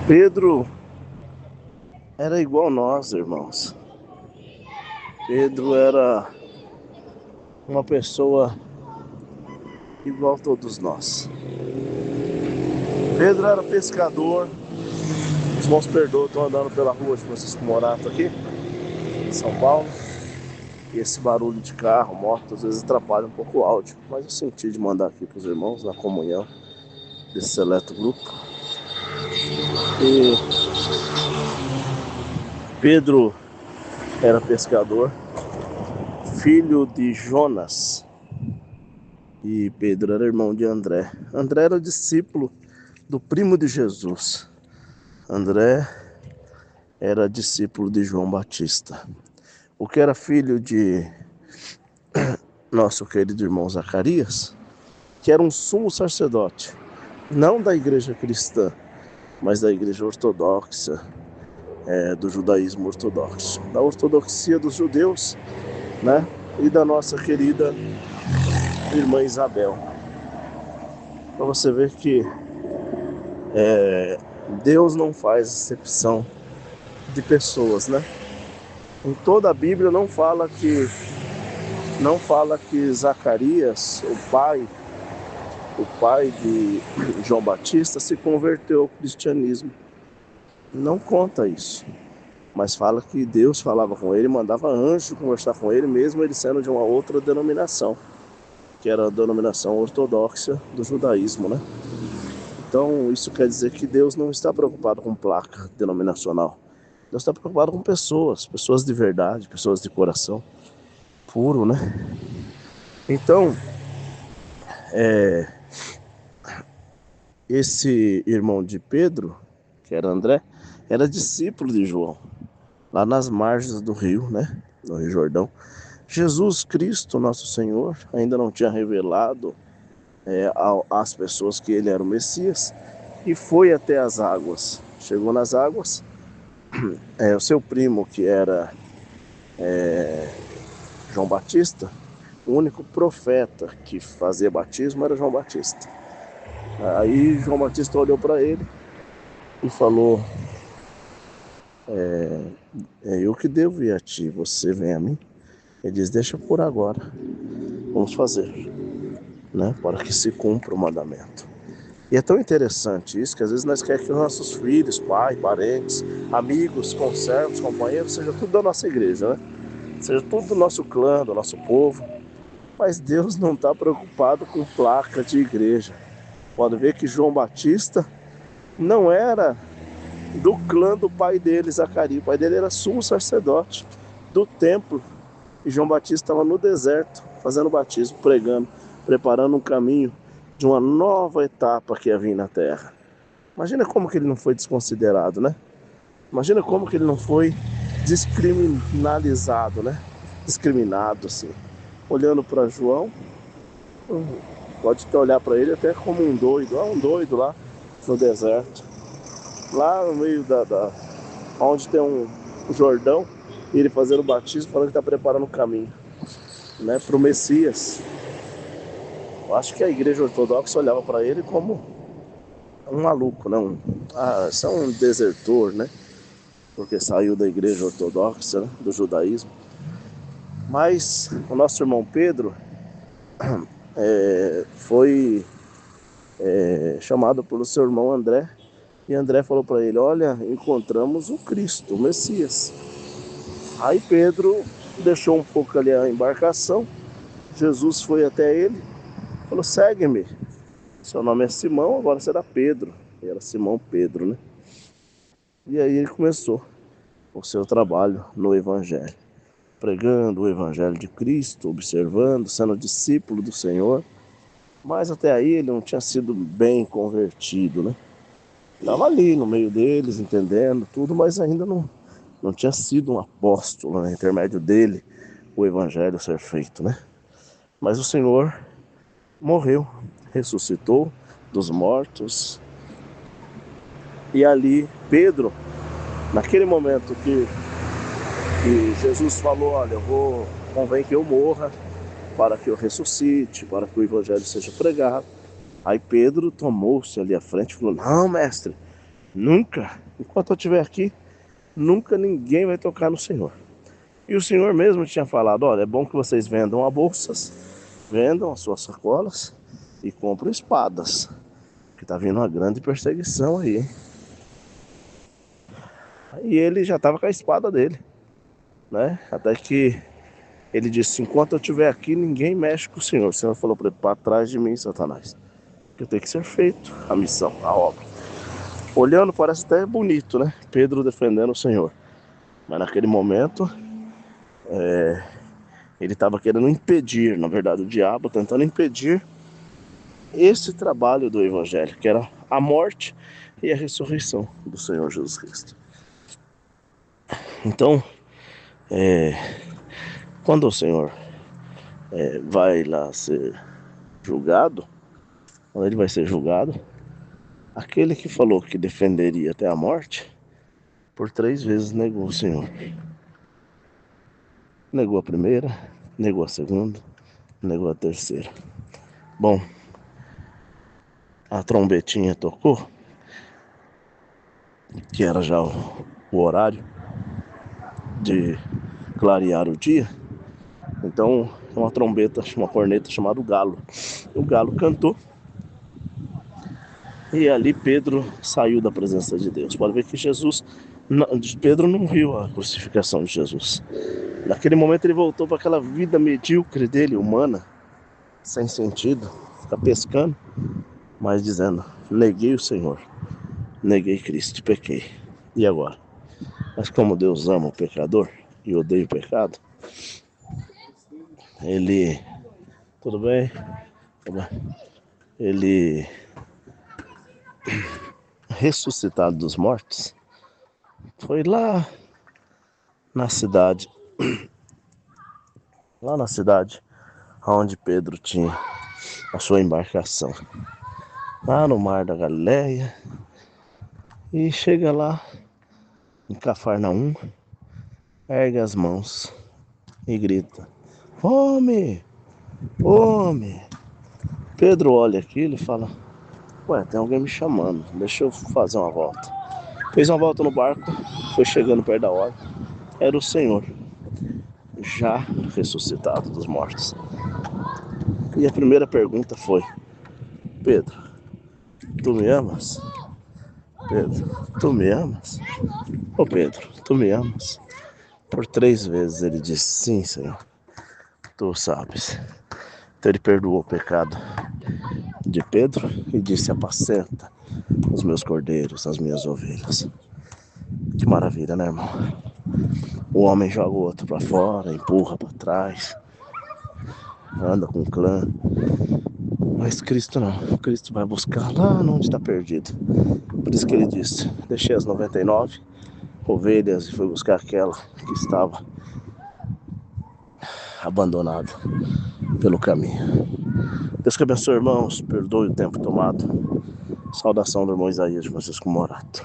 Pedro era igual nós, irmãos. Pedro era uma pessoa igual a todos nós. Pedro era pescador. Os irmãos perdoam, estou andando pela rua de Francisco Morato aqui, em São Paulo. E esse barulho de carro, moto, às vezes atrapalha um pouco o áudio. Mas eu senti de mandar aqui para os irmãos, na comunhão desse seleto grupo. E Pedro era pescador, filho de Jonas. E Pedro era irmão de André. André era discípulo do primo de Jesus. André era discípulo de João Batista. O que era filho de nosso querido irmão Zacarias, que era um sumo sacerdote, não da igreja cristã, mas da igreja ortodoxa, do judaísmo ortodoxo, da ortodoxia dos judeus, né? E da nossa querida irmã Isabel. Para você ver que Deus não faz acepção de pessoas, né? Em toda a Bíblia não fala que Zacarias, o pai de João Batista, se converteu ao cristianismo. Não conta isso. Mas fala que Deus falava com ele, mandava anjo conversar com ele, mesmo ele sendo de uma outra denominação, que era a denominação ortodoxa do judaísmo, né? Então isso quer dizer que Deus não está preocupado com placa denominacional. Deus está preocupado com pessoas de verdade, pessoas de coração puro, né? Então, esse irmão de Pedro, que era André, era discípulo de João, lá nas margens do rio, né? No Rio Jordão. Jesus Cristo, nosso Senhor, ainda não tinha revelado às pessoas que ele era o Messias, e foi até as águas. Chegou nas águas, o seu primo, que era João Batista, o único profeta que fazia batismo era João Batista. Aí João Batista olhou para ele e falou: eu que devo ir a ti, você vem a mim? Ele diz: deixa por agora, vamos fazer, né, para que se cumpra o mandamento. E é tão interessante isso, que às vezes nós queremos que os nossos filhos, pai, parentes, amigos, conservos, companheiros, seja tudo da nossa igreja, né? Seja tudo do nosso clã, do nosso povo. Mas Deus não está preocupado com placa de igreja. Pode ver que João Batista não era do clã do pai dele, Zacarias. O pai dele era sumo sacerdote do templo. E João Batista estava no deserto, fazendo batismo, pregando, preparando um caminho de uma nova etapa que ia vir na terra. Imagina como que ele não foi desconsiderado, né? Imagina como que ele não foi descriminalizado, né? Discriminado, assim. Olhando para João, pode até olhar para ele até como um doido lá no deserto. Lá no meio onde tem um Jordão, e ele fazendo o batismo, falando que está preparando o caminho, né, para o Messias. Eu acho que a igreja ortodoxa olhava para ele como um maluco, né? Isso é um desertor, né? Porque saiu da igreja ortodoxa, né? Do judaísmo. Mas o nosso irmão Pedro foi chamado pelo seu irmão André, e André falou para ele: olha, encontramos o Cristo, o Messias. Aí Pedro deixou um pouco ali a embarcação, Jesus foi até ele, falou: segue-me, seu nome é Simão, agora será Pedro. E era Simão Pedro, né? E aí ele começou o seu trabalho no Evangelho, pregando o Evangelho de Cristo, observando, sendo discípulo do Senhor. Mas até aí ele não tinha sido bem convertido, né? Estava ali no meio deles, entendendo tudo, mas ainda não tinha sido um apóstolo, né? Intermédio dele, o Evangelho ser feito, né? Mas o Senhor morreu, ressuscitou dos mortos. E ali Pedro, naquele momento que Jesus falou: olha, convém que eu morra para que eu ressuscite, para que o Evangelho seja pregado. Aí Pedro tomou-se ali à frente e falou: não, mestre, Nunca, enquanto eu estiver aqui, nunca ninguém vai tocar no Senhor. E o Senhor mesmo tinha falado, olha, é bom que vocês vendam as bolsas, vendam as suas sacolas e comprem espadas, que tá vindo uma grande perseguição aí, hein? E ele já estava com a espada dele, né? Até que ele disse, enquanto eu estiver aqui, ninguém mexe com o Senhor. O Senhor falou para ele, para trás de mim, Satanás. Que tem que ser feito a missão, a obra. Olhando, parece até bonito, né? Pedro defendendo o Senhor. Mas naquele momento, ele estava querendo impedir, na verdade, o diabo tentando impedir esse trabalho do Evangelho, que era a morte e a ressurreição do Senhor Jesus Cristo. Então, quando o Senhor vai lá ser julgado, quando ele vai ser julgado, aquele que falou que defenderia até a morte, por 3 vezes negou o Senhor. Negou a primeira, negou a segunda, negou a terceira. Bom, a trombetinha tocou, que era já o horário de clarear o dia. Então, uma trombeta, uma corneta chamada galo. O galo cantou. E ali Pedro saiu da presença de Deus. Pode ver que Pedro não viu a crucificação de Jesus. Naquele momento ele voltou para aquela vida medíocre dele, humana, sem sentido, ficar pescando, mas dizendo, neguei o Senhor, neguei Cristo, pequei. E agora? Mas como Deus ama o pecador e odeia o pecado, ele, tudo bem? Ele, ressuscitado dos mortos, foi lá na cidade onde Pedro tinha a sua embarcação, lá no mar da Galileia, e chega lá em Cafarnaum, ergue as mãos e grita, homem, homem. Pedro olha aquilo e fala, ué, tem alguém me chamando, deixa eu fazer uma volta. Fez uma volta no barco, foi chegando perto da hora, era o Senhor, já ressuscitado dos mortos. E a primeira pergunta foi, Pedro, tu me amas? Pedro, tu me amas? Ô Pedro, tu me amas? Por 3 vezes ele disse, sim, Senhor, tu sabes. Então ele perdoou o pecado de Pedro e disse, apacenta os meus cordeiros, as minhas ovelhas. Que maravilha, né, irmão? O homem joga o outro para fora, empurra para trás, anda com o clã. Mas Cristo não. Cristo vai buscar lá onde está perdido. Por isso que ele disse, deixei as 99 ovelhas e foi buscar aquela que estava abandonada pelo caminho. Deus que abençoe, irmãos. Perdoe o tempo tomado. Saudação do irmão Isaías de Francisco Morato.